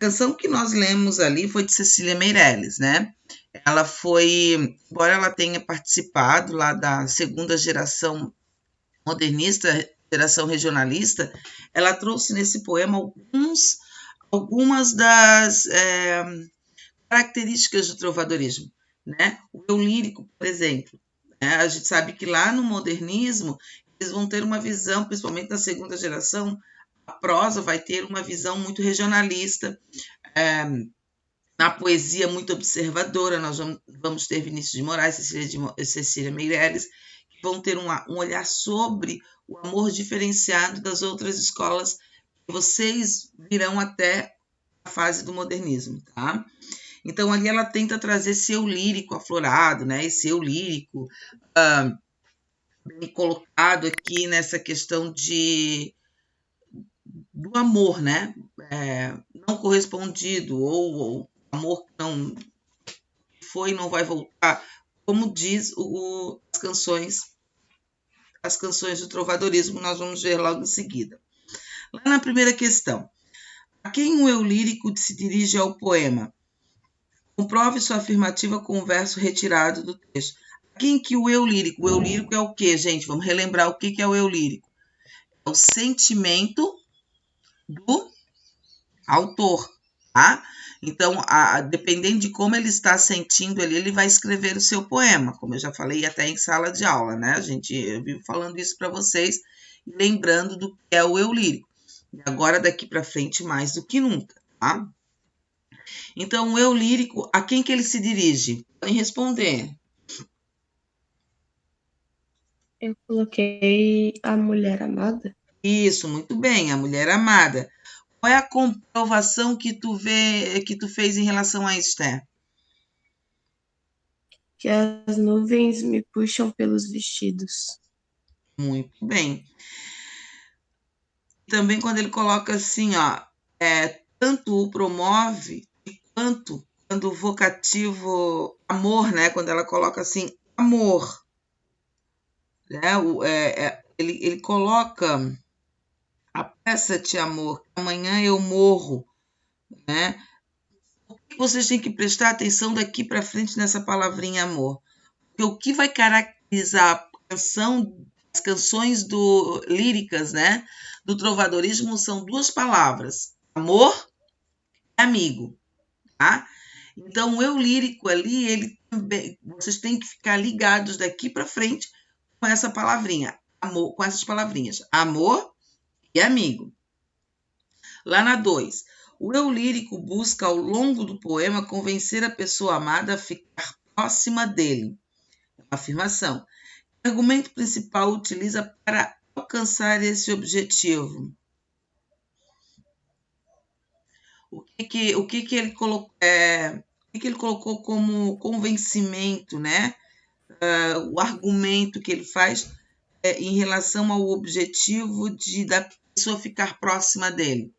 canção que nós lemos ali foi de Cecília Meirelles, né? Ela foi, embora ela tenha participado lá da segunda geração modernista, geração regionalista, ela trouxe nesse poema algumas das características do trovadorismo, né? O eu lírico, por exemplo, né? A gente sabe que lá no modernismo eles vão ter uma visão, principalmente na segunda geração, a prosa vai ter uma visão muito regionalista, na poesia muito observadora. Nós vamos ter Vinícius de Moraes, Cecília Meirelles, que vão ter um olhar sobre o amor diferenciado das outras escolas que vocês virão até a fase do modernismo, tá? Então, ali ela tenta trazer esse eu lírico aflorado, né? Esse eu lírico bem colocado aqui nessa questão do amor, né? Não correspondido, ou amor que não foi e não vai voltar, como diz as canções do trovadorismo, nós vamos ver logo em seguida. Lá na primeira questão, a quem o eu lírico se dirige ao poema? Comprove sua afirmativa com o verso retirado do texto. A quem que o eu lírico é o quê, gente? Vamos relembrar o que é o eu lírico. É o sentimento do autor, tá? Então, dependendo de como ele está sentindo ali, ele vai escrever o seu poema, como eu já falei até em sala de aula, né? Eu vivo falando isso para vocês, lembrando do que é o eu lírico. E agora, daqui para frente, mais do que nunca, tá? Então, o eu lírico, a quem que ele se dirige? Podem responder. Eu coloquei a mulher amada. Isso, muito bem, a mulher amada. Qual é a comprovação que tu fez em relação a Esther? Que as nuvens me puxam pelos vestidos. Muito bem. Também quando ele coloca assim, ó, tanto o promove quanto quando o vocativo amor, né? Quando ela coloca assim, amor, né? Ele coloca apressa-te, amor, amanhã eu morro, né? O que vocês têm que prestar atenção daqui para frente nessa palavrinha amor? Porque o que vai caracterizar as canções líricas, né, do trovadorismo são duas palavras: amor e amigo, tá? Então, o eu lírico ali, ele também, vocês têm que ficar ligados daqui para frente com essa palavrinha, amor, com essas palavrinhas, amor e amigo. Lá na 2, o eu lírico busca ao longo do poema convencer a pessoa amada a ficar próxima dele. É uma afirmação. O argumento principal utiliza para alcançar esse objetivo. O que ele colocou como convencimento, né? O argumento que ele faz em relação ao objetivo da pessoa ficar próxima dele.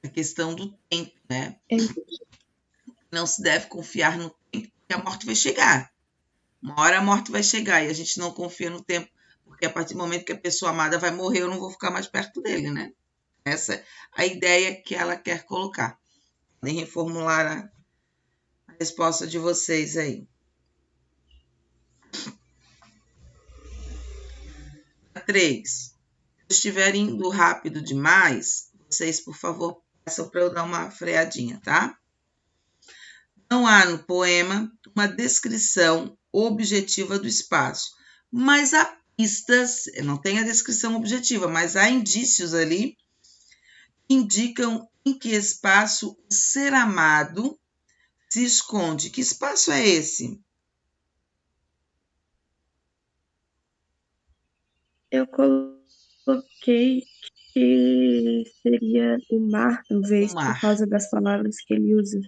A questão do tempo, né? Não se deve confiar no tempo, porque a morte vai chegar. Uma hora a morte vai chegar e a gente não confia no tempo, porque a partir do momento que a pessoa amada vai morrer, eu não vou ficar mais perto dele, né? Essa é a ideia que ela quer colocar. Podem reformular a resposta de vocês aí. 3. Se eu estiver indo rápido demais, vocês, por favor, peçam para eu dar uma freadinha, tá? Não há no poema uma descrição objetiva do espaço, mas há pistas, não tem a descrição objetiva, mas há indícios ali que indicam em que espaço o ser amado se esconde. Que espaço é esse? Eu coloquei que seria o mar, O talvez, por mar. causa das palavras que ele usa.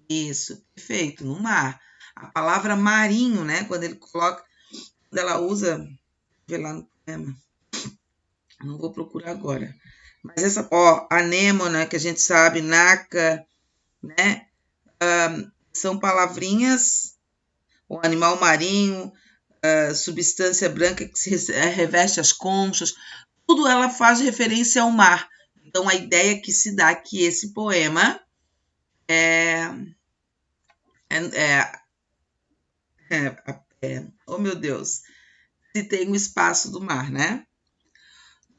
Isso, perfeito, no mar. A palavra marinho, né? Quando ela usa, vê lá no poema, não vou procurar agora. Mas essa, ó, anêmona, que a gente sabe, naca, né? São palavrinhas, o animal marinho, substância branca que se reveste as conchas, tudo ela faz referência ao mar. Então, a ideia que se dá que esse poema oh meu Deus, se tem o espaço do mar, né?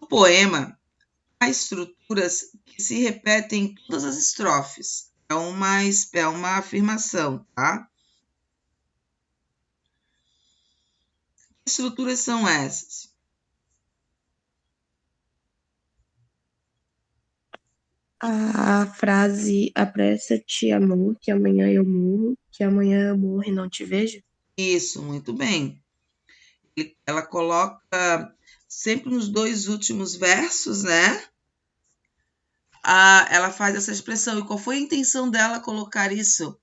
No poema, há estruturas que se repetem em todas as estrofes. É uma afirmação, tá? Que estruturas são essas? A frase apressa-te, amor, que amanhã eu morro, que amanhã eu morro e não te vejo. Isso, muito bem. Ela coloca sempre nos dois últimos versos, né? Ela faz essa expressão. E qual foi a intenção dela colocar isso?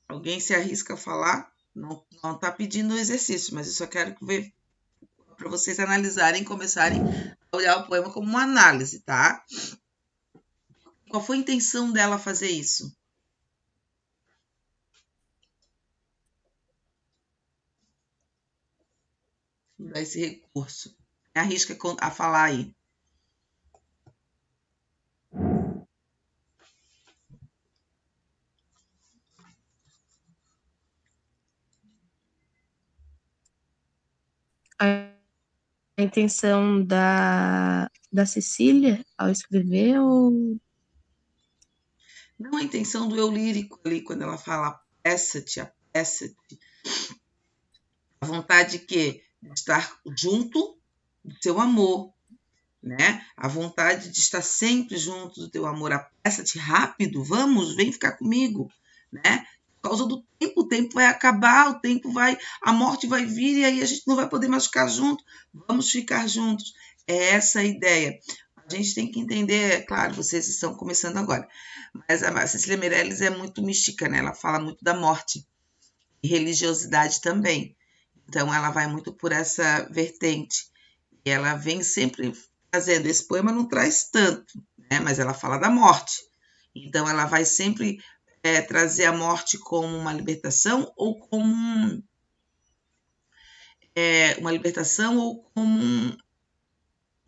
Alguém se arrisca a falar? Não está pedindo o exercício, mas eu só quero ver para vocês analisarem, começarem a olhar o poema como uma análise, tá? Qual foi a intenção dela fazer isso? Dar esse recurso. Arrisca a falar aí. A intenção da Cecília ao escrever ou... Não a intenção do eu lírico ali, quando ela fala apressa-te, apressa-te. A vontade de quê? De estar junto do teu amor, né? A vontade de estar sempre junto do teu amor. Apressa-te rápido, vamos, vem ficar comigo, né? Por causa do tempo, o tempo vai acabar, o tempo vai, a morte vai vir e aí a gente não vai poder mais ficar junto. Vamos ficar juntos. É essa a ideia. A gente tem que entender, é claro, vocês estão começando agora, mas a Cecília Meirelles é muito mística, né? Ela fala muito da morte e religiosidade também. Então ela vai muito por essa vertente. E ela vem sempre fazendo. Esse poema não traz tanto, né? Mas ela fala da morte. Então ela vai sempre trazer a morte como uma libertação ou como uma libertação ou como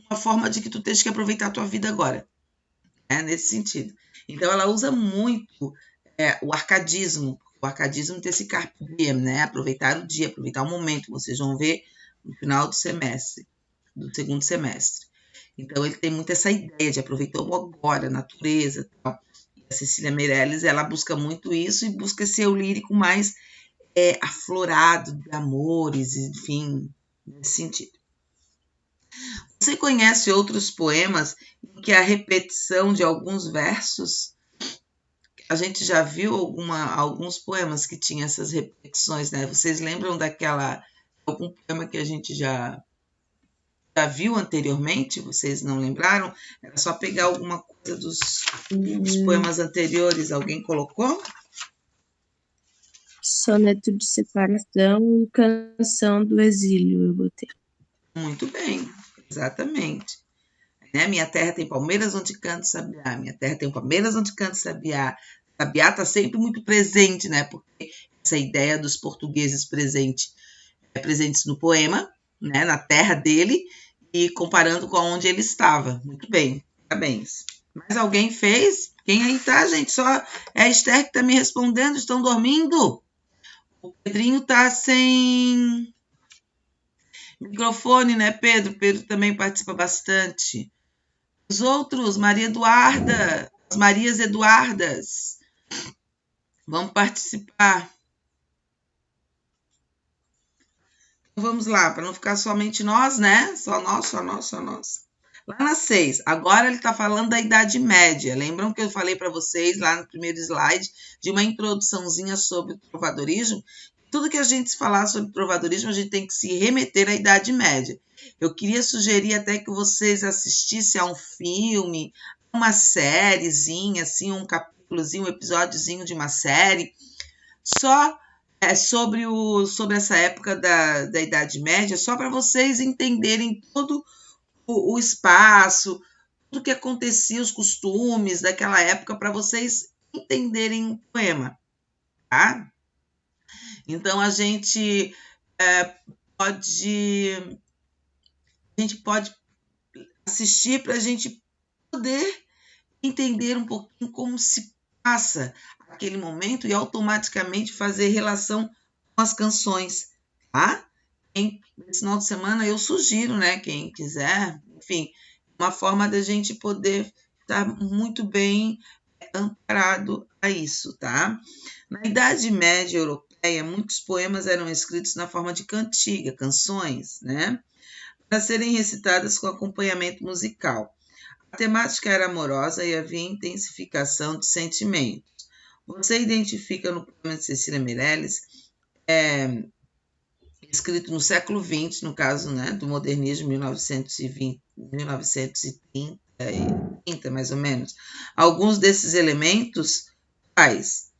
uma forma de que tu tens que aproveitar a tua vida agora, né? Nesse sentido. Então ela usa muito o arcadismo. O arcadismo tem esse carpe diem, né? Aproveitar o dia, aproveitar o momento. Vocês vão ver no final do semestre, do segundo semestre. Então ele tem muito essa ideia de aproveitar o agora, a natureza, tal. E a Cecília Meirelles, ela busca muito isso e busca ser o lírico mais aflorado de amores, enfim, nesse sentido. Você conhece outros poemas em que a repetição de alguns versos, a gente já viu alguns poemas que tinham essas repetições, né? Vocês lembram algum poema que a gente já viu anteriormente? Vocês não lembraram? Era só pegar alguma coisa dos poemas anteriores. Alguém colocou? Soneto de separação e canção do exílio, eu botei. Muito bem, exatamente. Né? Minha terra tem palmeiras onde canta sabiá. Minha terra tem palmeiras onde canta sabiá. Sabiá está sempre muito presente, né? Porque essa ideia dos portugueses presentes no poema, né? Na terra dele, e comparando com onde ele estava. Muito bem, parabéns. Mas alguém fez? Quem aí tá, gente? Só é a Esther que tá me respondendo. Estão dormindo? O Pedrinho tá sem microfone, né, Pedro? Pedro também participa bastante. Os outros, Maria Eduarda, as Marias Eduardas, vão participar. Então, vamos lá, para não ficar somente nós, né? Só nós, só nós, só nós. Lá na 6, agora ele está falando da Idade Média. Lembram que eu falei para vocês lá no primeiro slide de uma introduçãozinha sobre o trovadorismo? Tudo que a gente falar sobre trovadorismo, a gente tem que se remeter à Idade Média. Eu queria sugerir até que vocês assistissem a um filme, uma sériezinha, assim, um capítulozinho, um episódiozinho de uma série, só sobre essa época da Idade Média, só para vocês entenderem todo o espaço, tudo que acontecia, os costumes daquela época, para vocês entenderem o poema, tá? Então a gente pode assistir para a gente poder entender um pouquinho como se passa aquele momento e automaticamente fazer relação com as canções, tá? Nesse final de semana eu sugiro, né? Quem quiser, enfim, uma forma da gente poder estar muito bem amparado a isso, tá? Na Idade Média Europeia, muitos poemas eram escritos na forma de cantiga, canções, né? Para serem recitadas com acompanhamento musical. A temática era amorosa e havia intensificação de sentimentos. Você identifica no poema de Cecília Meirelles, escrito no século XX, no caso, né, do modernismo, 1920, 1930, mais ou menos. Alguns desses elementos, quais?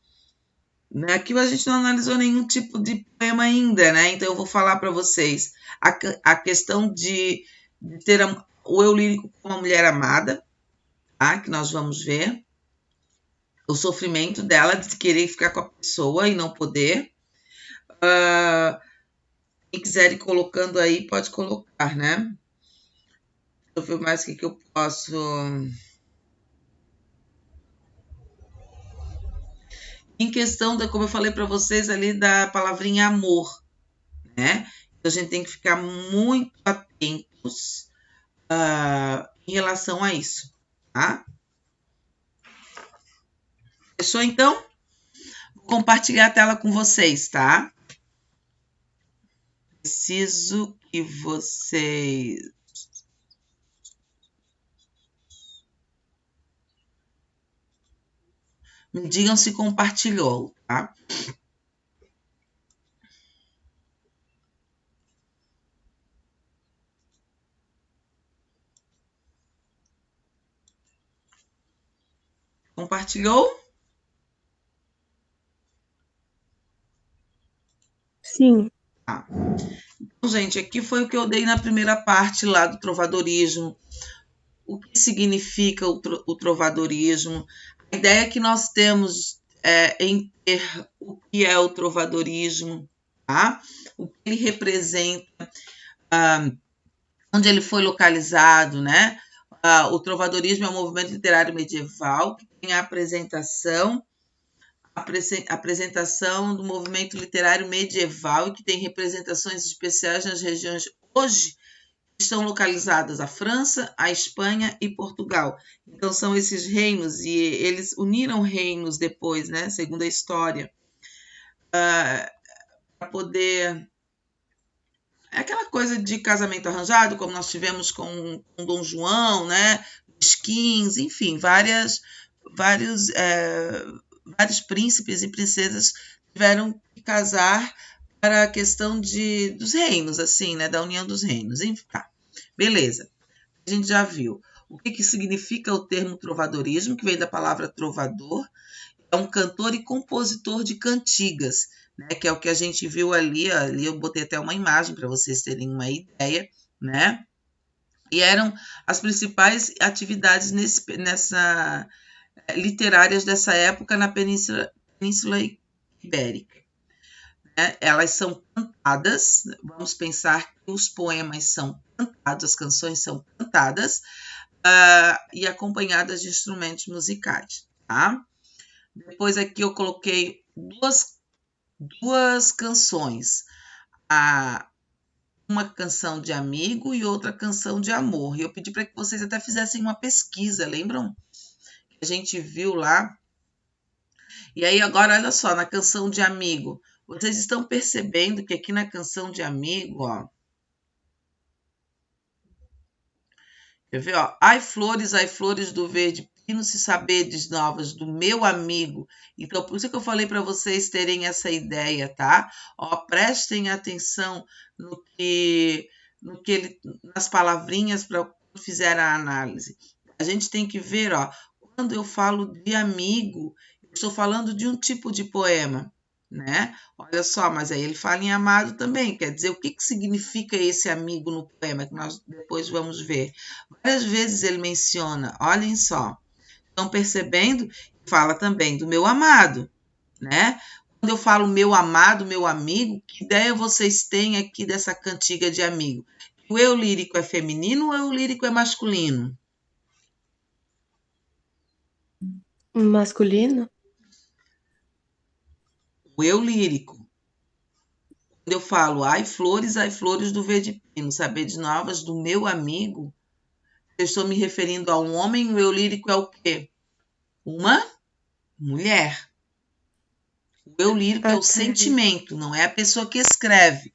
Aqui a gente não analisou nenhum tipo de poema ainda, né? Então eu vou falar para vocês a questão de ter o eu lírico como uma mulher amada, tá? Que nós vamos ver. O sofrimento dela de querer ficar com a pessoa e não poder. Quem quiser ir colocando aí, pode colocar, né? Deixa eu ver mais o que eu posso. Em questão da, como eu falei para vocês ali, da palavrinha amor, né? Então a gente tem que ficar muito atentos em relação a isso, tá? Fechou então? Vou compartilhar a tela com vocês, tá? Preciso que vocês me digam se compartilhou, tá? Compartilhou? Sim. Tá. Então, gente, aqui foi o que eu dei na primeira parte lá do trovadorismo. O que significa o trovadorismo? A ideia que nós temos em ter o que é o trovadorismo, tá? O que ele representa, onde ele foi localizado, né? O trovadorismo é um movimento literário medieval que tem a apresentação do movimento literário medieval e que tem representações especiais nas regiões hoje estão localizadas a França, a Espanha e Portugal. Então são esses reinos e eles uniram reinos depois, né, segundo a história, para poder é aquela coisa de casamento arranjado, como nós tivemos com Dom João, né, skins, enfim, vários príncipes e princesas tiveram que casar para a questão dos reinos, assim, né, da união dos reinos. Enfim, tá. Beleza. A gente já viu. O que significa o termo trovadorismo, que vem da palavra trovador, é um cantor e compositor de cantigas, né, que é o que a gente viu ali eu botei até uma imagem para vocês terem uma ideia, né? E eram as principais atividades literárias dessa época na Península Ibérica. Né? Elas são cantadas, vamos pensar que os poemas são cantados, as canções são cantadas e acompanhadas de instrumentos musicais, tá? Depois aqui eu coloquei duas canções, uma canção de amigo e outra canção de amor. E eu pedi para que vocês até fizessem uma pesquisa, lembram? Que a gente viu lá. E aí agora, olha só, na canção de amigo, vocês estão percebendo que aqui na canção de amigo, ó, quer ver, ó? Ai flores do verde pino, se sabedes novas do meu amigo. Então, por isso que eu falei para vocês terem essa ideia, tá? Ó, prestem atenção nas palavrinhas para fizer a análise. A gente tem que ver, ó, quando eu falo de amigo, eu estou falando de um tipo de poema, né? Olha só, mas aí ele fala em amado também, quer dizer, o que significa esse amigo no poema, que nós depois vamos ver. Várias vezes ele menciona, olhem só, estão percebendo? Fala também do meu amado, né? Quando eu falo meu amado, meu amigo, que ideia vocês têm aqui dessa cantiga de amigo? O eu lírico é feminino ou o eu lírico é masculino? Masculino? O eu lírico. Quando eu falo, ai flores do verde pino, saber de novas do meu amigo, eu estou me referindo a um homem, o eu lírico é o quê? Uma mulher. O eu lírico é Ah, o tá. sentimento, não é a pessoa que escreve.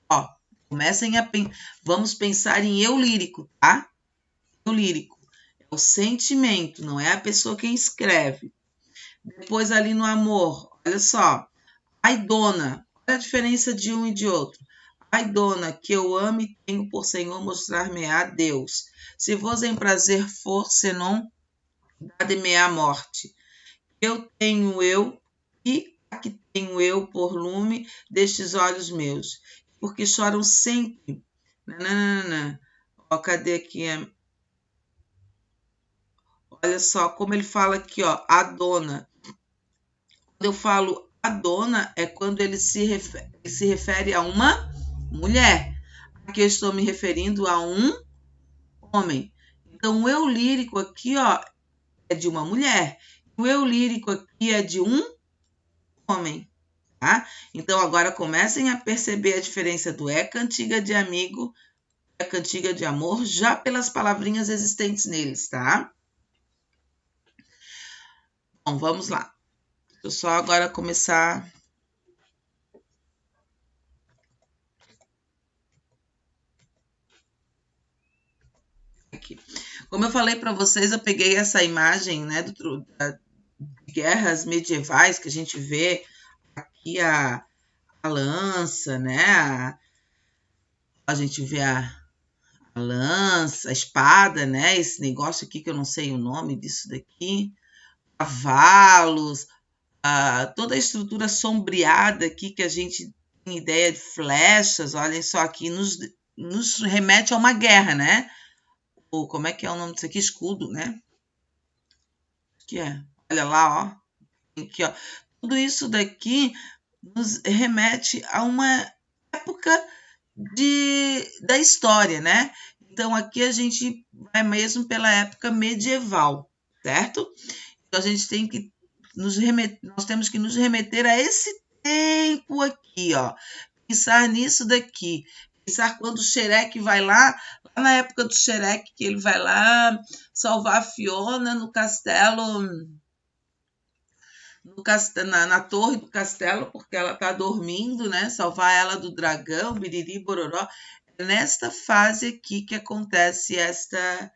Ó, comecem a vamos pensar em eu lírico, tá? Eu lírico é o sentimento, não é a pessoa quem escreve. Depois ali no amor, olha só. Ai, dona, olha a diferença de um e de outro. Ai, dona, que eu ame e tenho por Senhor mostrar-me a Deus. Se vos em prazer for, senão dade-me a morte. Eu tenho eu e aqui tenho eu por lume destes olhos meus, porque choram sempre. Nananana. Ó, cadê aqui? Olha só como ele fala aqui, ó, a dona. Quando eu falo a dona, é quando ele se refere a uma mulher. Aqui eu estou me referindo a um homem. Então, o eu lírico aqui, ó, é de uma mulher. O eu lírico aqui é de um homem, tá? Então, agora comecem a perceber a diferença do é cantiga de amigo e a cantiga de amor, já pelas palavrinhas existentes neles, tá? Bom, vamos lá. Deixa eu só agora começar aqui. Como eu falei para vocês, eu peguei essa imagem, né, de guerras medievais que a gente vê aqui a lança, né? A gente vê a lança, a espada, né? Esse negócio aqui que eu não sei o nome disso daqui, cavalos, toda a estrutura sombreada aqui que a gente tem ideia de flechas, olhem só aqui, nos remete a uma guerra, né? Ou como é que é o nome disso aqui? Escudo, né? Que é? Olha lá, ó. Aqui, ó. Tudo isso daqui nos remete a uma época da história, né? Então aqui a gente vai mesmo pela época medieval, certo? Então a gente tem que nós temos que nos remeter a esse tempo aqui, ó. Pensar nisso daqui. Pensar quando o Shrek vai lá na época do Shrek, que ele vai lá salvar a Fiona no castelo, na torre do castelo, porque ela está dormindo, né? Salvar ela do dragão, biriri, bororó. É nesta fase aqui que acontece esta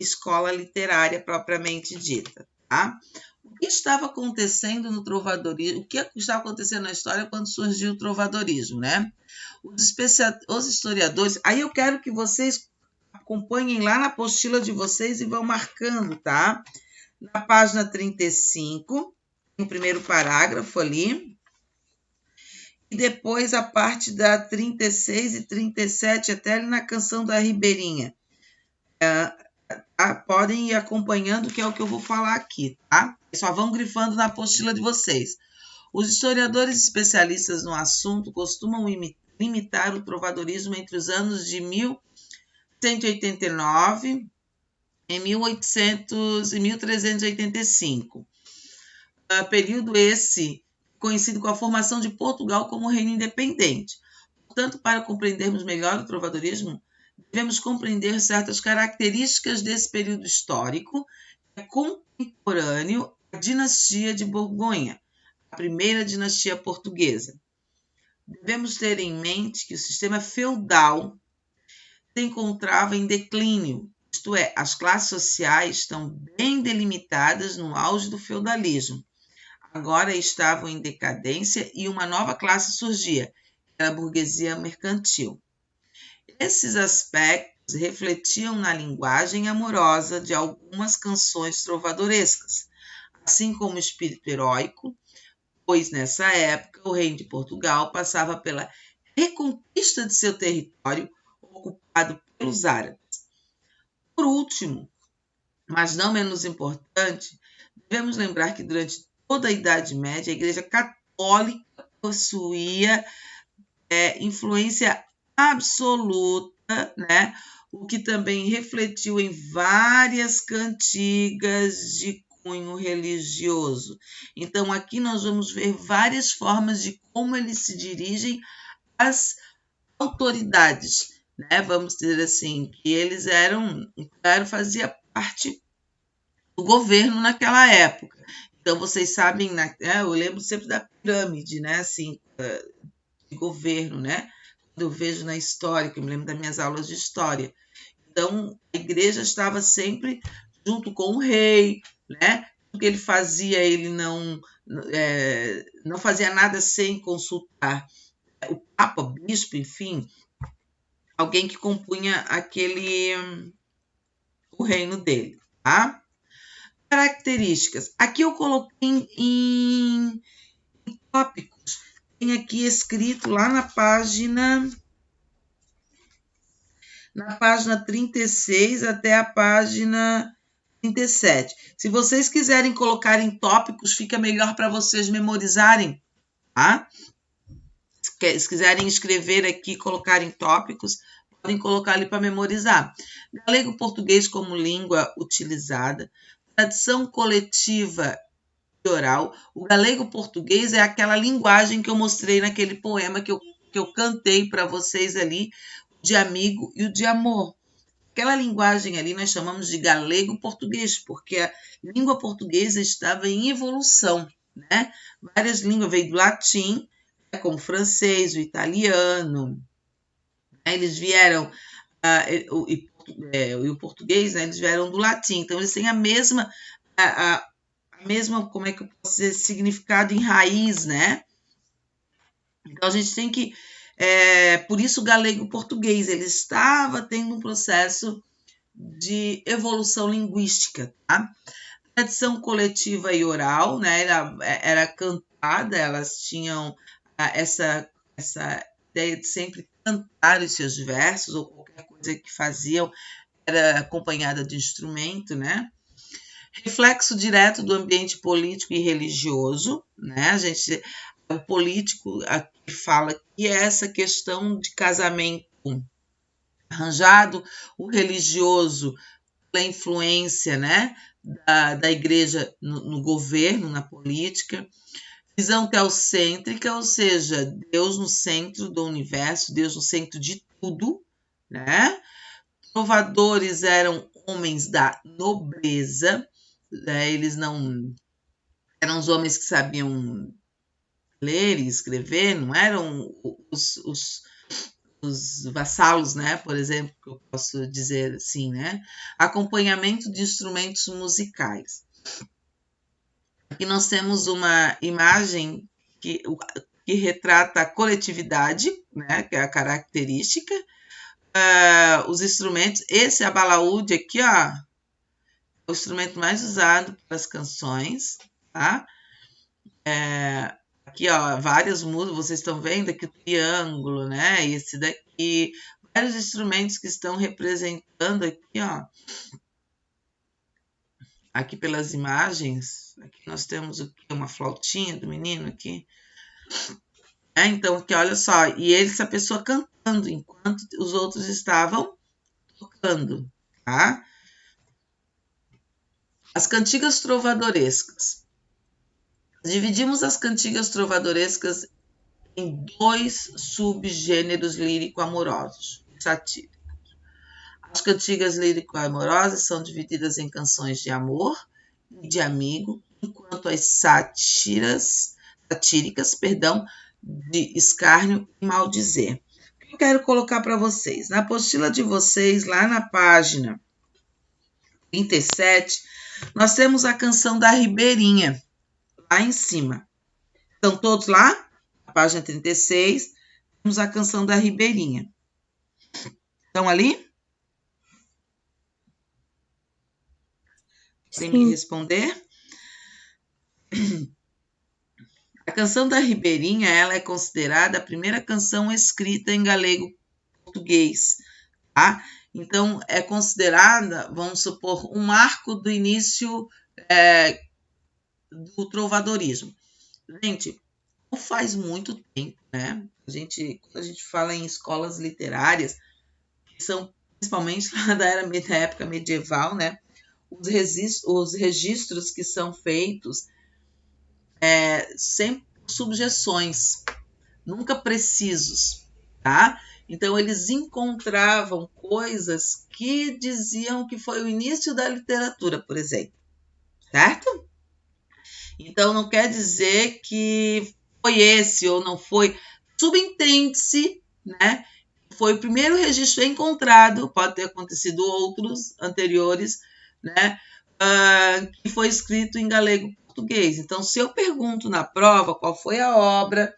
escola literária propriamente dita, tá? O que estava acontecendo no trovadorismo? O que estava acontecendo na história quando surgiu o trovadorismo, né? Os historiadores... Aí eu quero que vocês acompanhem lá na apostila de vocês e vão marcando, tá? Na página 35, no primeiro parágrafo ali, e depois a parte da 36 e 37, até ali na canção da Ribeirinha. Podem ir acompanhando, que é o que eu vou falar aqui, tá? Só vão grifando na apostila de vocês. Os historiadores especialistas no assunto costumam limitar o trovadorismo entre os anos de 1189 e 1385. Período esse conhecido com a formação de Portugal como reino independente. Portanto, para compreendermos melhor o trovadorismo, devemos compreender certas características desse período histórico, que é contemporâneo à dinastia de Borgonha, a primeira dinastia portuguesa. Devemos ter em mente que o sistema feudal se encontrava em declínio, isto é, as classes sociais estão bem delimitadas no auge do feudalismo. Agora estavam em decadência e uma nova classe surgia, que era a burguesia mercantil. Esses aspectos refletiam na linguagem amorosa de algumas canções trovadorescas, assim como o espírito heróico, pois nessa época o reino de Portugal passava pela reconquista de seu território ocupado pelos árabes. Por último, mas não menos importante, devemos lembrar que durante toda a Idade Média a Igreja Católica possuía influência absoluta, né? O que também refletiu em várias cantigas de cunho religioso. Então, aqui nós vamos ver várias formas de como eles se dirigem às autoridades, né? Vamos dizer assim, que eles eram, claro, fazia parte do governo naquela época. Então, vocês sabem, eu lembro sempre da pirâmide, né? Assim, de governo, né? Quando eu vejo na história, que eu me lembro das minhas aulas de história. Então, a igreja estava sempre junto com o rei, né? O que ele fazia, ele não fazia nada sem consultar o Papa, o Bispo, enfim, alguém que compunha o reino dele, tá? Características. Aqui eu coloquei em tópicos. Tem aqui escrito lá na página 36 até a página 37. Se vocês quiserem colocar em tópicos, fica melhor para vocês memorizarem, tá? Se quiserem escrever aqui, colocar em tópicos, podem colocar ali para memorizar. Galego-português como língua utilizada, tradição coletiva e oral. O galego-português é aquela linguagem que eu mostrei naquele poema que eu cantei para vocês ali, de amigo e o de amor. Aquela linguagem ali nós chamamos de galego-português, porque a língua portuguesa estava em evolução, né? Várias línguas, veio do latim, como o francês, o italiano, né? Eles vieram, o português, né? Eles vieram do latim, então eles têm a mesma, como é que eu posso dizer, significado em raiz, né? Então a gente tem que, por isso o galego-português, ele estava tendo um processo de evolução linguística, tá? Tradição coletiva e oral, né? Era cantada, elas tinham essa ideia de sempre cantar os seus versos ou qualquer coisa que faziam era acompanhada de instrumento, né? Reflexo direto do ambiente político e religioso, né? O político aqui fala que é essa questão de casamento arranjado, o religioso pela influência, né, da igreja no governo, na política, visão teocêntrica, ou seja, Deus no centro do universo, Deus no centro de tudo, né? Trovadores eram homens da nobreza, né? Eles não eram os homens que sabiam ler e escrever, não eram os vassalos, né? Por exemplo, que eu posso dizer assim, né? Acompanhamento de instrumentos musicais. Aqui nós temos uma imagem que retrata a coletividade, né? Que é a característica. Os instrumentos, esse abalaúde aqui, ó, é o instrumento mais usado pelas canções, tá? Aqui, ó, várias músicas, vocês estão vendo aqui o triângulo, né? Esse daqui, vários instrumentos que estão representando aqui, ó. Aqui pelas imagens, aqui nós temos o que? Uma flautinha do menino aqui. Então, aqui, olha só, e essa pessoa cantando, enquanto os outros estavam tocando, tá? As cantigas trovadorescas. Dividimos as cantigas trovadorescas em 2 subgêneros lírico-amorosos, satíricos. As cantigas lírico-amorosas são divididas em canções de amor e de amigo, enquanto as satíricas, de escárnio e maldizer. O que eu quero colocar para vocês? Na apostila de vocês, lá na página 37, nós temos a canção da Ribeirinha, lá em cima. Estão todos lá? Na página 36, temos a canção da Ribeirinha. Estão ali? Podem me responder? A canção da Ribeirinha, ela é considerada a primeira canção escrita em galego-português, tá? Então, é considerada, vamos supor, um marco do início do trovadorismo. Gente, não faz muito tempo, né? quando a gente fala em escolas literárias, que são principalmente lá da época medieval, né? Os registros que são feitos sem subjeções, nunca precisos, tá? Então, eles encontravam coisas que diziam que foi o início da literatura, por exemplo, certo? Então, não quer dizer que foi esse ou não foi. Subentende-se, né? Foi o primeiro registro encontrado, pode ter acontecido outros anteriores, né? Que foi escrito em galego português. Então, se eu pergunto na prova qual foi a obra,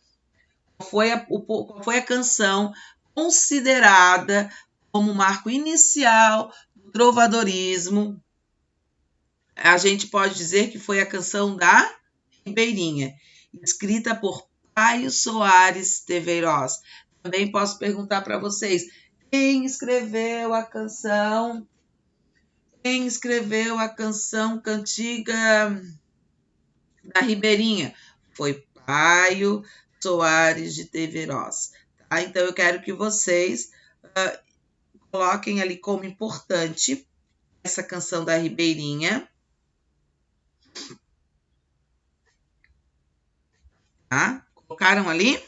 qual foi a canção considerada como marco inicial do trovadorismo, a gente pode dizer que foi a canção da Ribeirinha, escrita por Paio Soares Teveiroz. Também posso perguntar para vocês, quem escreveu a canção Cantiga da Ribeirinha? Foi Paio Soares de Teveiroz. Tá? Então, eu quero que vocês coloquem ali como importante essa canção da Ribeirinha. Tá? Colocaram ali?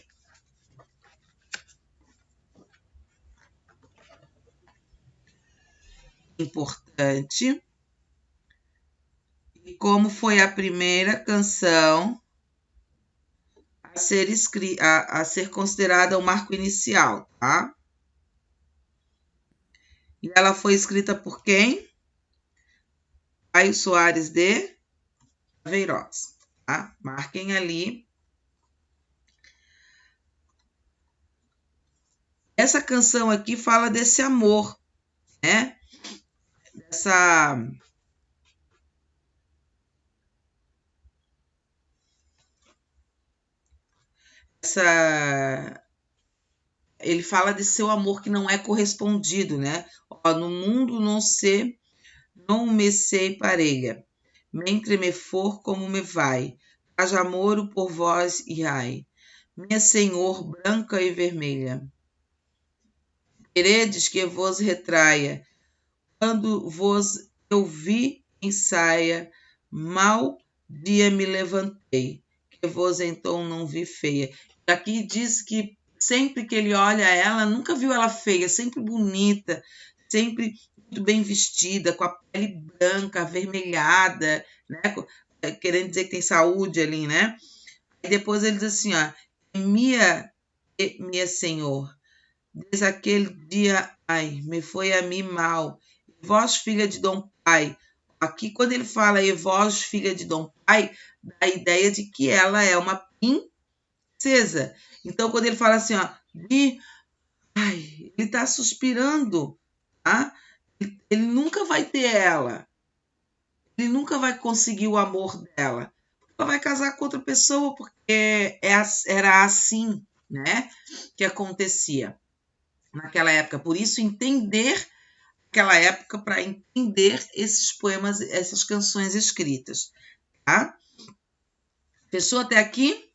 Importante. E como foi a primeira canção a ser considerada o marco inicial, tá? E ela foi escrita por quem? Paio Soares de Teveiroz, tá? Marquem ali. Essa canção aqui fala desse amor, né? Ele fala de seu amor que não é correspondido, né? No mundo não me sei parelha, mentre me for como me vai, haja amoro por vós e ai, minha senhor branca e vermelha. Queredes que vos retraia, quando vos eu vi em saia, mal dia me levantei, que vos então não vi feia. Aqui diz que sempre que ele olha ela, nunca viu ela feia, sempre bonita, sempre muito bem vestida, com a pele branca, avermelhada, né? Querendo dizer que tem saúde ali, né? E depois ele diz assim, ó, minha senhor, desde aquele dia, ai, me foi a mim mal, vós, filha de Dom Pai. Aqui, quando ele fala e vós, filha de Dom Pai, dá a ideia de que ela é uma princesa. Então, quando ele fala assim, ó, ele está suspirando, tá? Ele nunca vai ter ela. Ele nunca vai conseguir o amor dela. Ela vai casar com outra pessoa, porque era assim, né, que acontecia naquela época. Por isso, entender aquela época para entender esses poemas, essas canções escritas, tá? Fechou até aqui?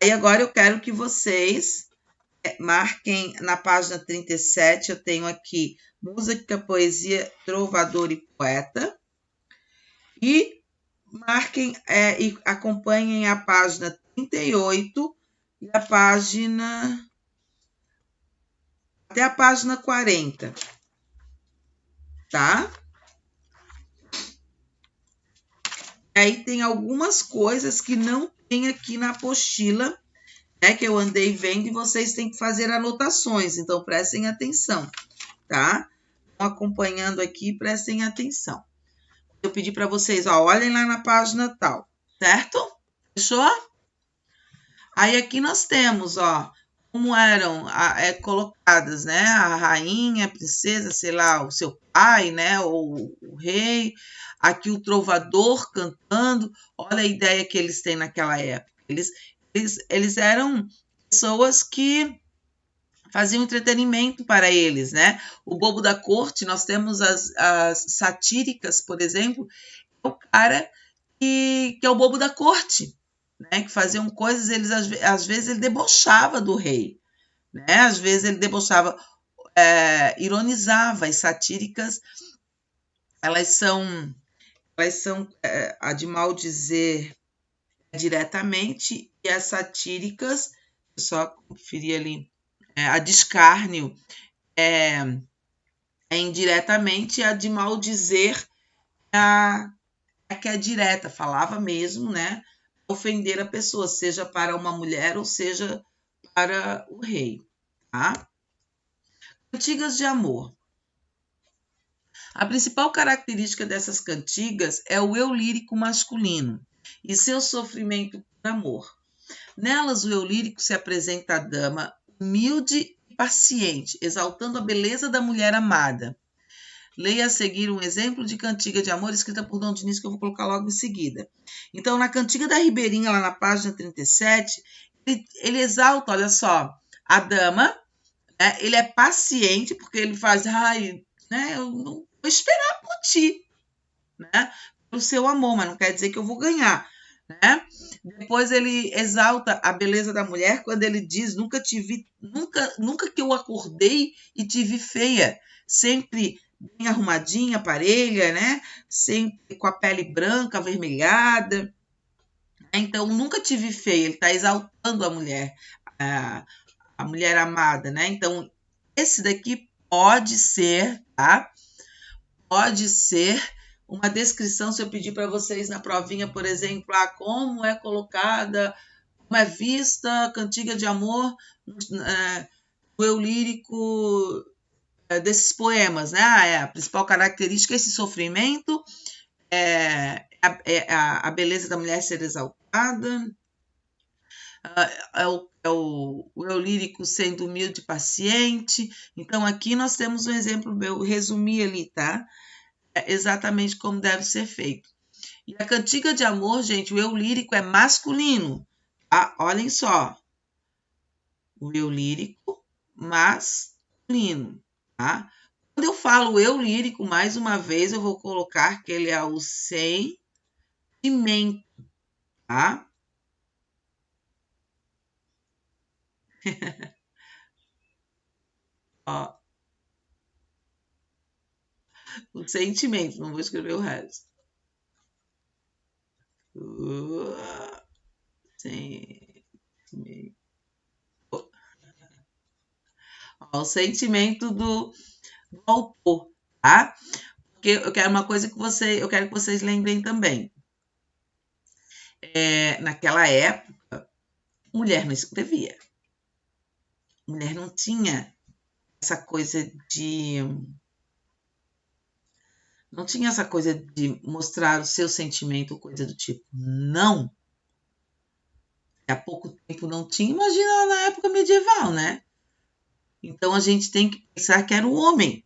Aí agora eu quero que vocês marquem na página 37, eu tenho aqui música, poesia, trovador e poeta. E marquem e acompanhem a página 38 e a página até a página 40, tá? Aí tem algumas coisas que não tem aqui na apostila, né, que eu andei vendo, e vocês têm que fazer anotações, então prestem atenção, tá? Estão acompanhando aqui, prestem atenção. Eu pedi para vocês, ó, olhem lá na página tal, certo? Fechou? Aí aqui nós temos, ó, como eram colocadas, né? A rainha, a princesa, sei lá, o seu pai, né? Ou o rei. Aqui o trovador cantando. Olha a ideia que eles têm naquela época. Eles eram pessoas que faziam entretenimento para eles, né? O bobo da corte, nós temos as satíricas, por exemplo, é o cara que é o bobo da corte, né, que faziam coisas, às vezes ele debochava do rei, né? Às vezes ele debochava, ironizava. As satíricas, elas são a de maldizer diretamente, e as satíricas, só conferir ali, a de escárnio é indiretamente, a de maldizer a que é direta, falava mesmo, né? Ofender a pessoa, seja para uma mulher ou seja para o rei, tá? Cantigas de amor. A principal característica dessas cantigas é o eu lírico masculino e seu sofrimento por amor. Nelas, o eu lírico se apresenta à dama humilde e paciente, exaltando a beleza da mulher amada. Leia a seguir um exemplo de cantiga de amor escrita por Dom Diniz, que eu vou colocar logo em seguida. Então, na cantiga da Ribeirinha, lá na página 37, ele exalta, olha só, a dama, né? Ele é paciente, porque ele faz, né, eu não vou esperar por ti, né, pelo seu amor, mas não quer dizer que eu vou ganhar, né? Depois ele exalta a beleza da mulher quando ele diz, nunca que eu acordei e te vi feia, sempre bem arrumadinha, parelha, né? Sempre com a pele branca, avermelhada. Então, nunca te vi feia. Ele está exaltando a mulher amada, né? Então, esse daqui pode ser, tá? Pode ser uma descrição, se eu pedir para vocês na provinha, por exemplo, como é colocada, como é vista a cantiga de amor, o eu lírico desses poemas, né? A principal característica é esse sofrimento, a beleza da mulher ser exaltada, o eu lírico sendo humilde e paciente. Então, aqui nós temos um exemplo, eu resumi ali, tá? Exatamente como deve ser feito. E a cantiga de amor, gente, o eu lírico é masculino, tá? Olhem só. O eu lírico masculino, tá? Quando eu falo eu lírico, mais uma vez, eu vou colocar que ele é o sentimento, tá? Ó, o sentimento, não vou escrever o resto. Sentimento. Ó, o sentimento do autor, tá? Porque eu quero uma coisa eu quero que vocês lembrem também. Naquela época, mulher não escrevia. Mulher não tinha essa coisa de não tinha essa coisa de mostrar o seu sentimento, coisa do tipo. Não. Há pouco tempo não tinha, imagina na época medieval, né? Então a gente tem que pensar que era o homem.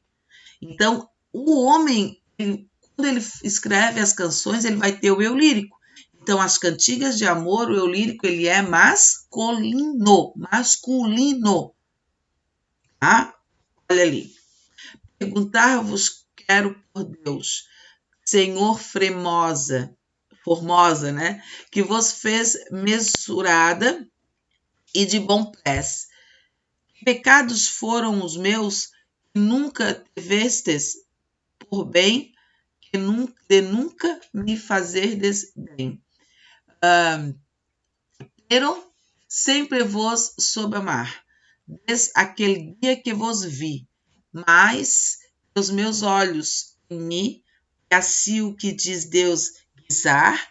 Então, o homem, quando ele escreve as canções, ele vai ter o eu lírico. Então, as cantigas de amor, o eu lírico, ele é masculino. Tá? Olha ali. Perguntar-vos quero por Deus, Senhor formosa, né? Que vos fez mesurada e de bom prece. Que pecados foram os meus que nunca tivestes por bem, de nunca me fazerdes bem. Pero sempre vos soube amar, desde aquele dia que vos vi, mas os meus olhos em mim, e assim o que diz Deus guisar,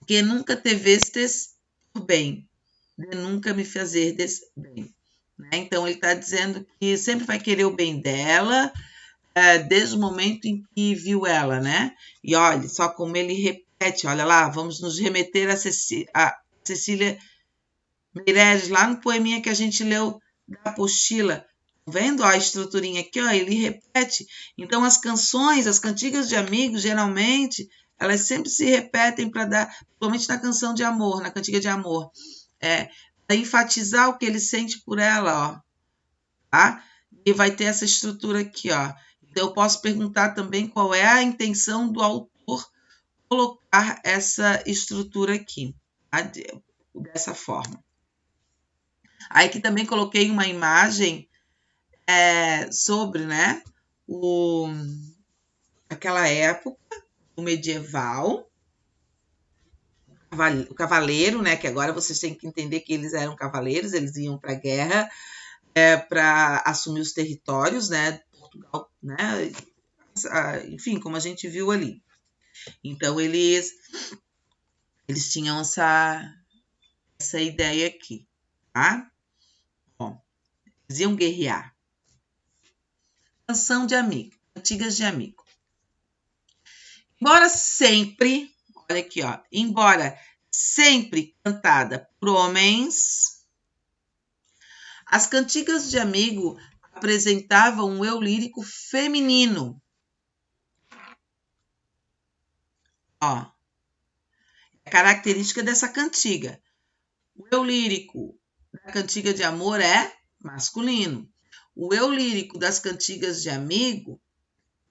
que nunca te vestes por bem, de nunca me fazerdes bem. Né? Então, ele está dizendo que sempre vai querer o bem dela, desde o momento em que viu ela, né? E olha, só como ele repete, olha lá, vamos nos remeter a Cecília Meirelles, lá no poeminha que a gente leu da apostila. Vendo a estruturinha aqui, ó, ele repete. Então, as canções, as cantigas de amigos, geralmente, elas sempre se repetem para dar, principalmente na canção de amor, na cantiga de amor, para enfatizar o que ele sente por ela, ó, tá? E vai ter essa estrutura aqui, ó. Então, eu posso perguntar também qual é a intenção do autor colocar essa estrutura aqui, tá? Dessa forma. Aí aqui também coloquei uma imagem sobre, né, aquela época, o medieval, o cavaleiro, né, que agora vocês têm que entender que eles eram cavaleiros, eles iam para a guerra para assumir os territórios, né, Portugal, né, enfim, como a gente viu ali. Então, eles tinham essa ideia aqui, tá? Bom, eles iam guerrear. Canção de amigo, cantigas de amigo. Embora sempre, olha aqui, ó, embora sempre cantada por homens, as cantigas de amigo apresentavam um eu lírico feminino. Ó, é característica dessa cantiga. O eu lírico da cantiga de amor é masculino. O eu lírico das cantigas de amigo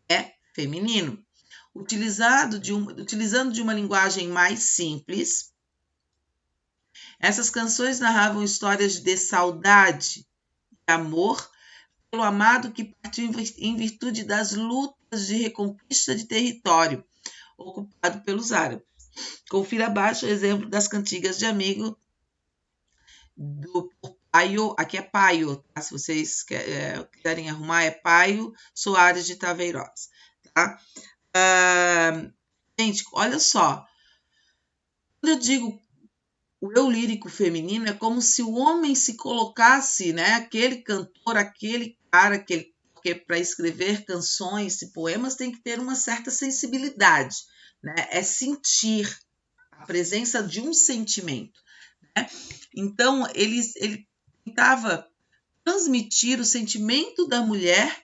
é feminino. Utilizando de uma linguagem mais simples, essas canções narravam histórias de saudade e amor pelo amado que partiu em virtude das lutas de reconquista de território ocupado pelos árabes. Confira abaixo o exemplo das cantigas de amigo do Paio, aqui é Paio, tá? Se vocês quiserem arrumar, é Paio Soares de Taveiroz, tá? Gente, olha só, quando eu digo o eu lírico feminino, é como se o homem se colocasse, né? Aquele cantor, aquele cara, porque para escrever canções e poemas tem que ter uma certa sensibilidade, né? É sentir a presença de um sentimento, né? Então, ele tentava transmitir o sentimento da mulher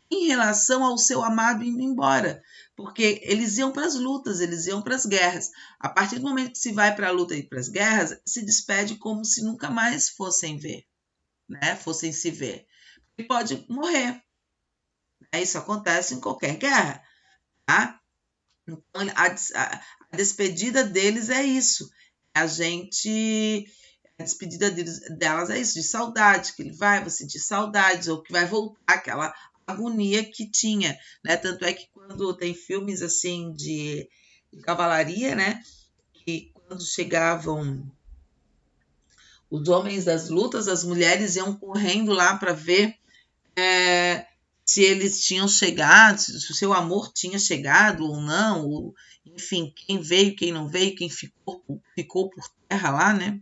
em relação ao seu amado indo embora, porque eles iam para as lutas, eles iam para as guerras. A partir do momento que se vai para a luta e para as guerras, se despede como se nunca mais fossem ver, né? Fossem se ver. E pode morrer. Isso acontece em qualquer guerra, tá? Então, a despedida deles é isso. A despedida delas é isso, de saudade, que ele vai sentir saudades, ou que vai voltar aquela agonia que tinha, né? Tanto é que quando tem filmes assim de cavalaria, né? Que quando chegavam os homens das lutas, as mulheres iam correndo lá para ver se eles tinham chegado, se o seu amor tinha chegado ou não, ou, enfim, quem veio, quem não veio, quem ficou por terra lá, né?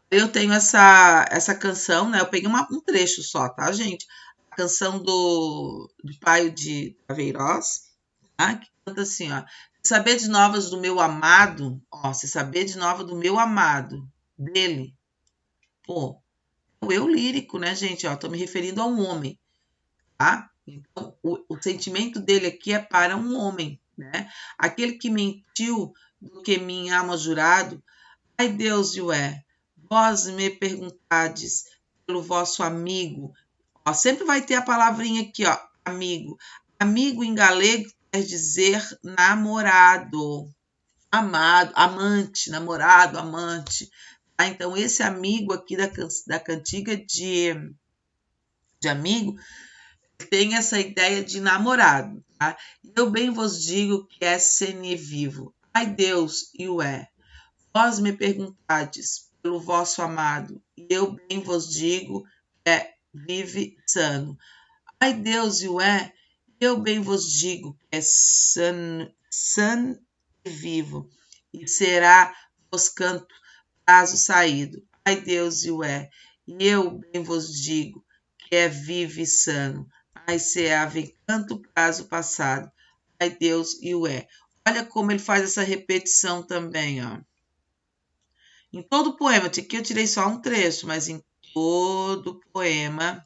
Eu tenho essa canção, né? Eu peguei um trecho só, tá, gente? A canção do Paio de Taveiroz, tá? Que canta assim, ó. Se saber de novas do meu amado, ó, se saber de nova do meu amado, dele, pô, o eu lírico, né, gente? Ó, tô me referindo a um homem, tá? Então, o sentimento dele aqui é para um homem, né? Aquele que mentiu do que minha alma jurado, ai Deus e ué, vós me perguntades pelo vosso amigo. Ó, sempre vai ter a palavrinha aqui, ó, amigo. Amigo em galego quer dizer namorado, amado, amante, namorado, amante. Tá? Então, esse amigo aqui da cantiga de amigo tem essa ideia de namorado. Tá? Eu bem vos digo que é sene vivo. Ai Deus e ué, vós me perguntades pelo vosso amado, e eu bem vos digo que vive sano. Ai Deus e ué, eu bem vos digo que é sano e vivo, e será vos canto prazo saído. Ai Deus e ué, e eu bem vos digo que é vive sano. Ai se ave canto prazo passado. Ai Deus e ué. Olha como ele faz essa repetição também, ó. Em todo o poema, aqui eu tirei só um trecho, mas em todo o poema,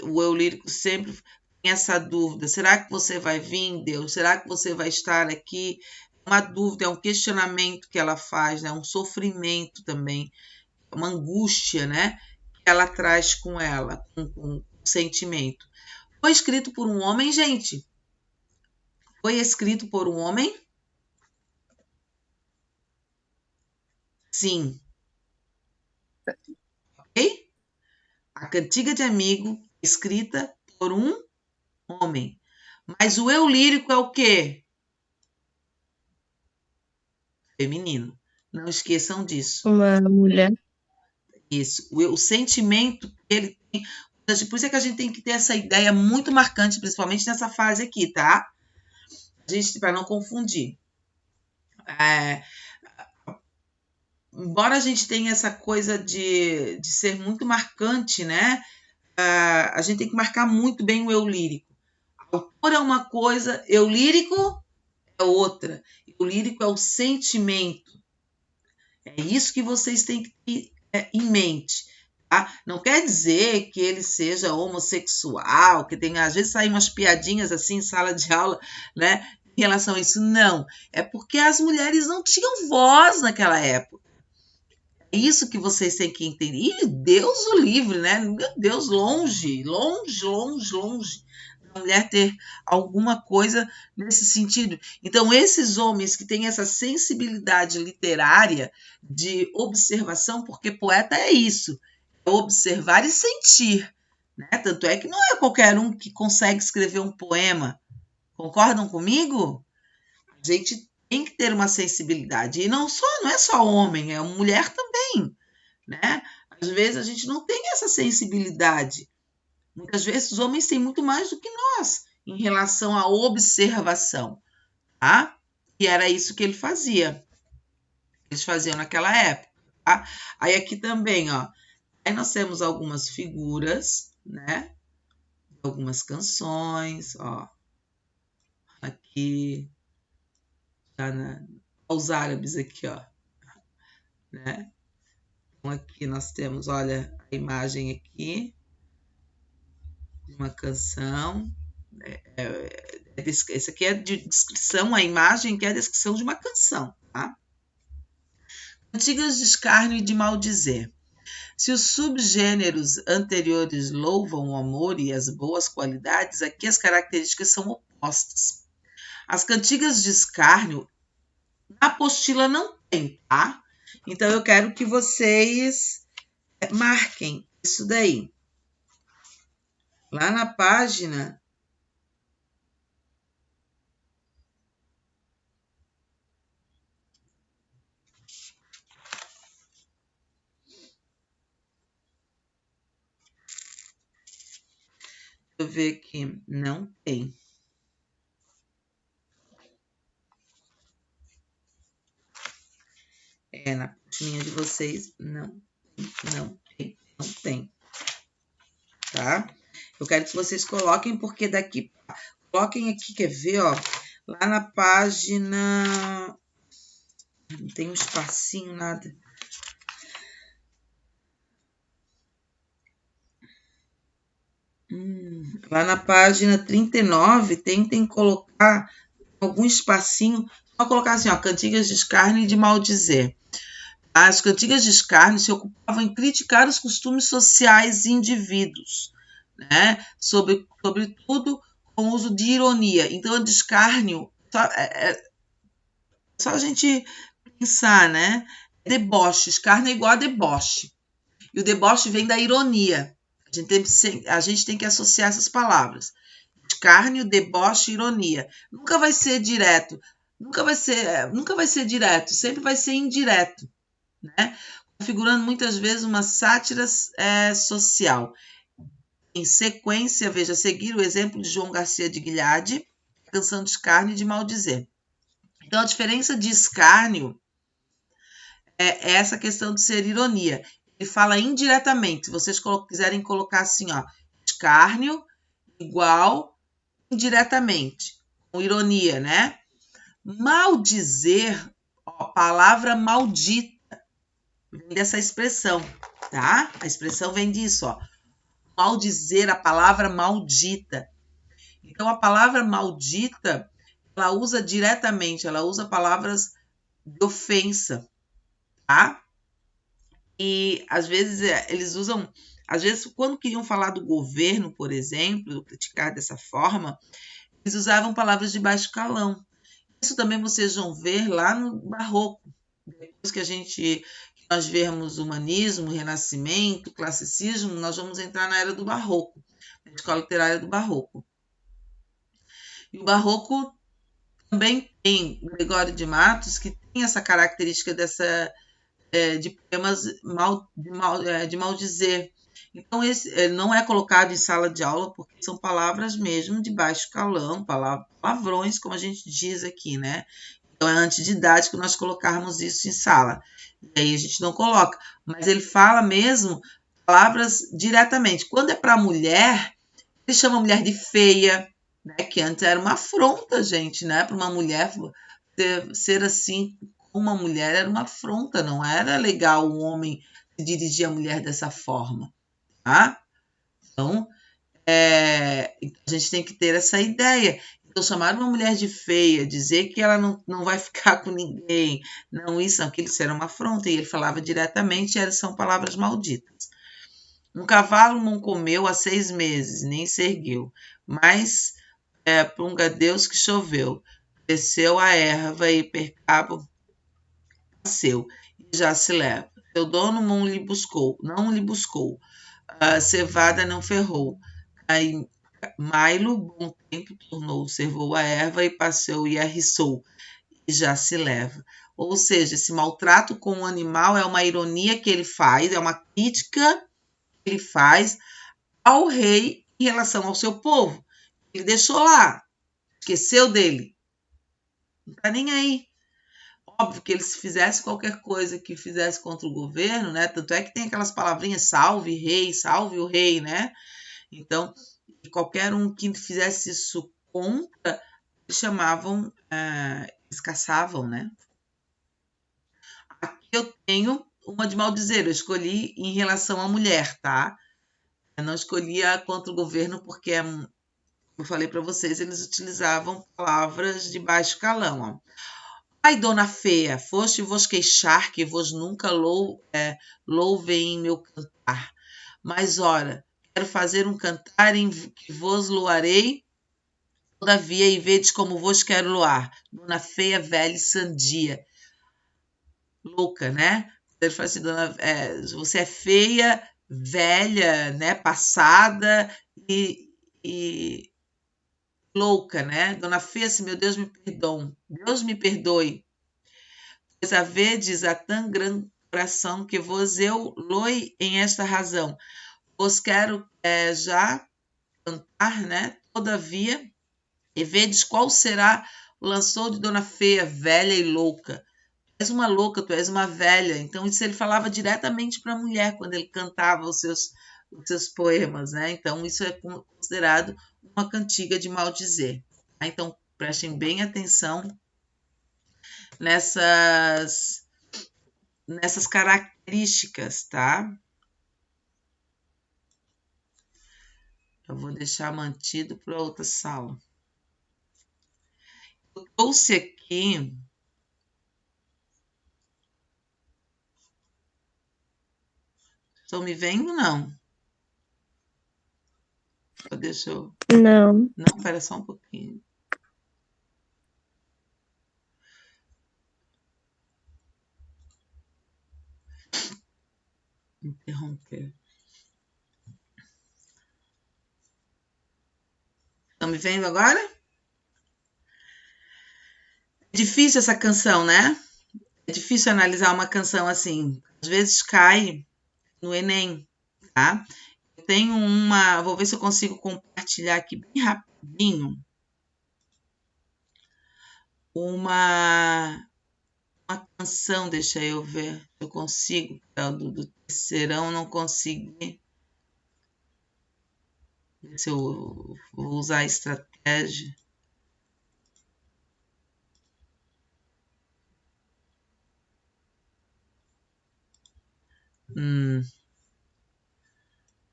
o eu lírico sempre tem essa dúvida: será que você vai vir, Deus? Será que você vai estar aqui? Uma dúvida, é um questionamento que ela faz, né? Um sofrimento também, uma angústia, né? Que ela traz com ela, com sentimento. Foi escrito por um homem, gente. Foi escrito por um homem? Sim. Ok? A Cantiga de Amigo, escrita por um homem. Mas o eu lírico é o quê? Feminino. Não esqueçam disso. Uma mulher. Isso. O sentimento que ele tem. Por isso é que a gente tem que ter essa ideia muito marcante, principalmente nessa fase aqui, tá? Para não confundir. Embora a gente tenha essa coisa de ser muito marcante, né? A gente tem que marcar muito bem o eu lírico. Autor é uma coisa, eu lírico é outra. O lírico é o sentimento. É isso que vocês têm que ter em mente. Tá? Não quer dizer que ele seja homossexual, que tem, às vezes saem umas piadinhas assim em sala de aula, né? Em relação a isso. Não. É porque as mulheres não tinham voz naquela época. É isso que vocês têm que entender. E Deus o livre, né? Meu Deus, longe, longe, longe, longe da mulher ter alguma coisa nesse sentido. Então, esses homens que têm essa sensibilidade literária de observação, porque poeta é isso, é observar e sentir, né? Tanto é que não é qualquer um que consegue escrever um poema. Concordam comigo? A gente tem que ter uma sensibilidade. E não é só homem, é mulher também, né? Às vezes a gente não tem essa sensibilidade. Muitas vezes os homens têm muito mais do que nós em relação à observação, tá? E era isso que ele fazia. Eles faziam naquela época, tá? Aí aqui também, ó. Aí nós temos algumas figuras, né? Algumas canções, ó. Aqui, tá os árabes aqui, ó, né? Então aqui nós temos, olha, a imagem aqui de uma canção. Esse aqui é de descrição, a imagem que é a descrição de uma canção, tá? Cantigas de escárnio e de maldizer. Se os subgêneros anteriores louvam o amor e as boas qualidades, aqui as características são opostas. As cantigas de escárnio, na apostila não tem, tá? Então eu quero que vocês marquem isso daí. Lá na página eu ver que não tem. Na apostilinha de vocês não tem. Tá? Eu quero que vocês coloquem, porque daqui... Coloquem aqui, quer ver, ó? Lá na página... Não tem um espacinho, nada. Lá na página 39, tentem colocar algum espacinho. Só colocar assim, ó, cantigas de escárnio e de maldizer. As cantigas de escárnio se ocupavam em criticar os costumes sociais de indivíduos, né? Sobretudo com o uso de ironia. Então, o de escárnio, só a gente pensar, né? Deboche, escárnio é igual a deboche. E o deboche vem da ironia. A gente tem que associar essas palavras. Escárnio, deboche, ironia. Nunca vai ser direto. Nunca vai ser direto, sempre vai ser indireto, né? Configurando muitas vezes uma sátira social. Em sequência, veja, seguir o exemplo de João Garcia de Guilhade, Canção de Escárnio e de Maldizer. Então, a diferença de escárnio é essa questão de ser ironia. Ele fala indiretamente. Se vocês quiserem colocar assim, ó, escárnio igual indiretamente, com ironia, né? Maldizer, ó, palavra maldita, vem dessa expressão, tá? A expressão vem disso, ó. Maldizer, a palavra maldita. Então, a palavra maldita, ela usa diretamente, ela usa palavras de ofensa, tá? E, às vezes, eles usam... Às vezes, quando queriam falar do governo, por exemplo, criticar dessa forma, Eles usavam palavras de baixo calão. Isso também vocês vão ver lá no Barroco. Depois que nós vermos humanismo, renascimento, classicismo, nós vamos entrar na era do Barroco, na escola literária do Barroco. E o Barroco também tem Gregório de Matos, que tem essa característica de poemas de maldizer. Então, esse não é colocado em sala de aula, porque são palavras mesmo de baixo calão, palavrões, como a gente diz aqui, né? Então, é antididático nós colocarmos isso em sala. E aí a gente não coloca. Mas ele fala mesmo palavras diretamente. Quando é para mulher, ele chama a mulher de feia, né? Que antes era uma afronta, gente, né? Para uma mulher ser assim com uma mulher era uma afronta, não era legal um homem se dirigir à mulher dessa forma, tá? Então, a gente tem que ter essa ideia. Então, chamar uma mulher de feia, dizer que ela não vai ficar com ninguém, não isso, aquilo, isso era uma afronta. E ele falava diretamente, são palavras malditas. Um cavalo não comeu há 6 meses, nem se ergueu, mas prunga Deus que choveu. Desceu a erva e percabo nasceu, e já se leva. Seu dono não lhe buscou. A cevada não ferrou. Aí Mailo, bom tempo, tornou, servou a erva e passeou e arriçou, e já se leva. Ou seja, esse maltrato com o animal é uma ironia que ele faz, é uma crítica que ele faz ao rei em relação ao seu povo. Ele deixou lá, esqueceu dele, não está nem aí. Óbvio que ele, se fizesse qualquer coisa que fizesse contra o governo, né? Tanto é que tem aquelas palavrinhas, salve o rei, né? Então, qualquer um que fizesse isso contra, eles chamavam, eles caçavam, né? Aqui eu tenho uma de maldizer, eu escolhi em relação à mulher, tá? Eu não escolhia contra o governo porque, como eu falei para vocês, eles utilizavam palavras de baixo calão, ó. Ai, dona feia, foste vos queixar que vos nunca louvem em meu cantar. Mas, ora, quero fazer um cantar em que vos loarei, todavia, e vedes como vos quero loar. Dona feia, velha e sandia. Louca, né? Ele fala assim, você é feia, velha, né? Passada e louca, né? Dona feia, se meu Deus me perdoe. Deus me perdoe. Pois havedes a tão grande coração que vos eu loi em esta razão. Vos quero já cantar, né? Todavia, e vedes qual será o lançou de Dona Feia, velha e louca. Tu és uma louca, tu és uma velha. Então, isso ele falava diretamente para a mulher quando ele cantava os seus poemas, né? Então, isso é considerado uma cantiga de maldizer. Tá? Então, prestem bem atenção nessas características, tá? Eu vou deixar mantido para outra sala. Eu trouxe aqui. Estão me vendo? Não. Deixa eu. Não. Não, espera só um pouquinho. Interromper. Estão me vendo agora? É difícil essa canção, né? É difícil analisar uma canção assim. Às vezes cai no Enem, tá? Eu tenho uma. Vou ver se eu consigo compartilhar aqui bem rapidinho. Uma canção, deixa eu ver se eu consigo. Do Terceirão, não consegui. Ver se eu vou usar a estratégia.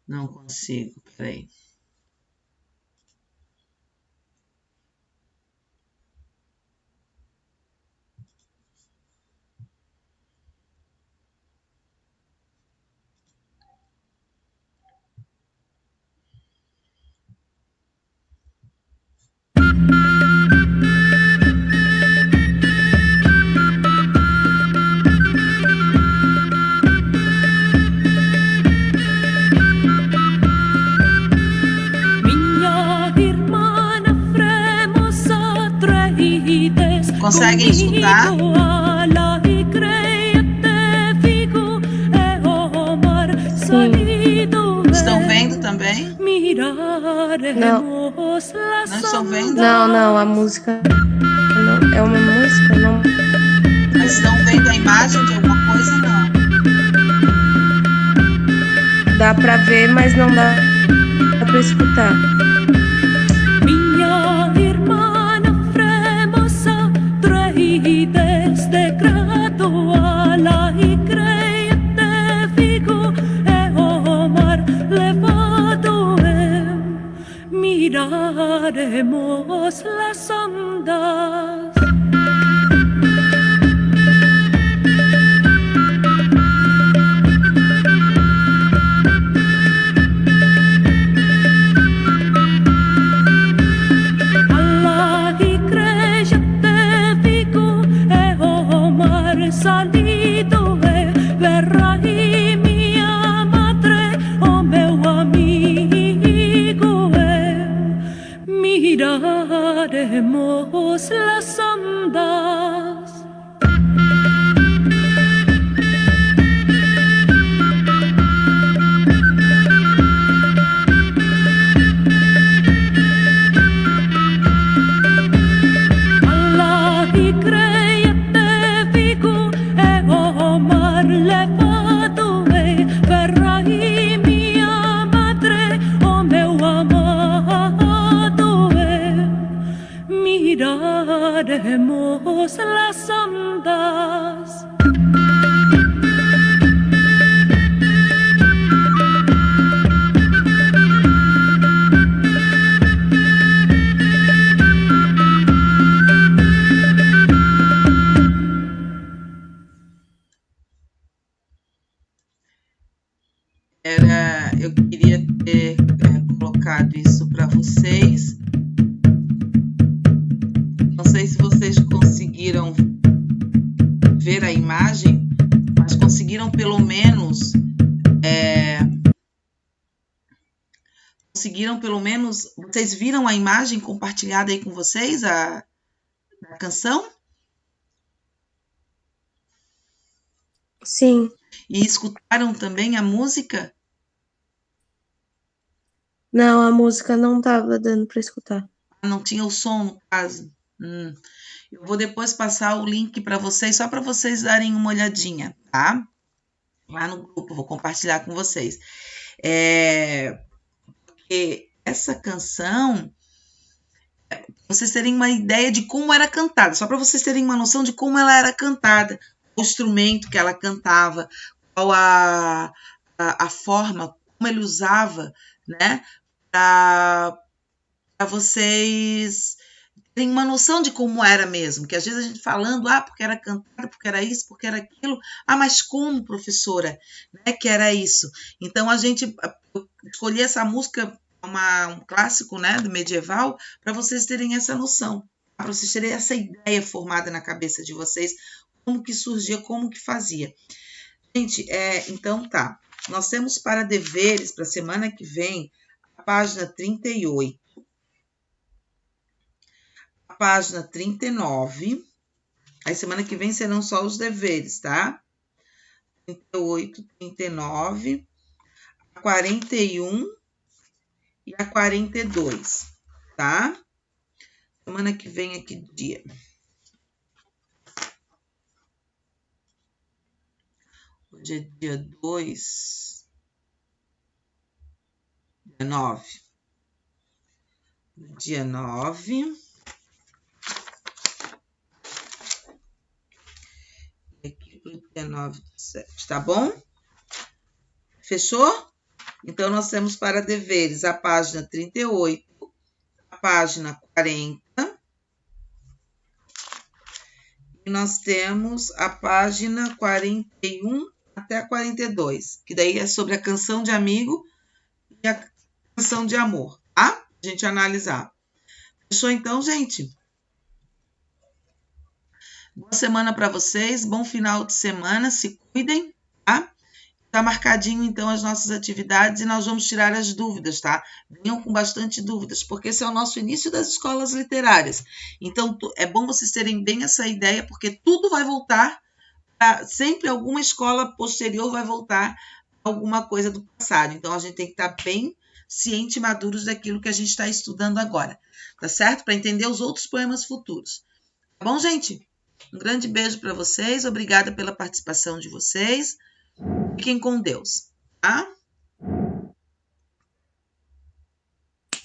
Não consigo, peraí. Conseguem escutar? Estão vendo também? Não. Não estão vendo? Não, a música não é uma música, não. Mas estão vendo a imagem de alguma coisa? Não. Dá pra ver, mas não dá pra escutar. Minha irmã fremosa, traí desde grado a la igreja figo e o mar levado miraremos las ondas. Salido verrà minha madre, o meu amigo miraremos las ondas. Miraremos las ondas. Eu queria ter colocado isso para vocês. Não sei se vocês conseguiram ver a imagem, mas conseguiram pelo menos vocês viram a imagem compartilhada aí com vocês, a canção? Sim. E escutaram também a música? Não, a música não tava dando para escutar. Não tinha o som, no caso? Eu vou depois passar o link para vocês, só para vocês darem uma olhadinha, tá? Lá no grupo, vou compartilhar com vocês. Porque essa canção, pra vocês terem uma ideia de como era cantada, só para vocês terem uma noção de como ela era cantada, o instrumento que ela cantava, qual a forma, como ele usava, né? Para vocês terem uma noção de como era mesmo, que às vezes a gente falando, porque era cantada, porque era isso, porque era aquilo, mas como, professora, né, que era isso. Então eu escolhi essa música, um clássico, né, do medieval, para vocês terem essa noção, para vocês terem essa ideia formada na cabeça de vocês, como que surgia, como que fazia. Gente, então tá, nós temos para deveres para a semana que vem, a página 38, a página 39, aí semana que vem serão só os deveres, tá? 38, 39, a 41 e a 42, tá? Semana que vem é que dia? Hoje é dia 2, dia 9. Dia 9. E aqui pro dia 9 do 7, tá bom? Fechou? Então, nós temos para deveres a página 38, a página 40, e nós temos a página 41 até a 42, que daí é sobre a canção de amigo e a canção de amor, tá? A gente analisar. Fechou então, gente? Boa semana para vocês, bom final de semana, se cuidem, tá? Tá marcadinho, então, as nossas atividades e nós vamos tirar as dúvidas, tá? Venham com bastante dúvidas, porque esse é o nosso início das escolas literárias. Então, é bom vocês terem bem essa ideia, porque tudo vai voltar, sempre alguma escola posterior vai voltar a alguma coisa do passado. Então, a gente tem que estar bem ciente e maduros daquilo que a gente está estudando agora, tá certo? Para entender os outros poemas futuros. Tá bom, gente? Um grande beijo para vocês, obrigada pela participação de vocês. Fiquem com Deus, tá?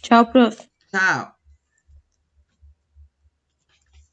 Tchau, prof. Tchau.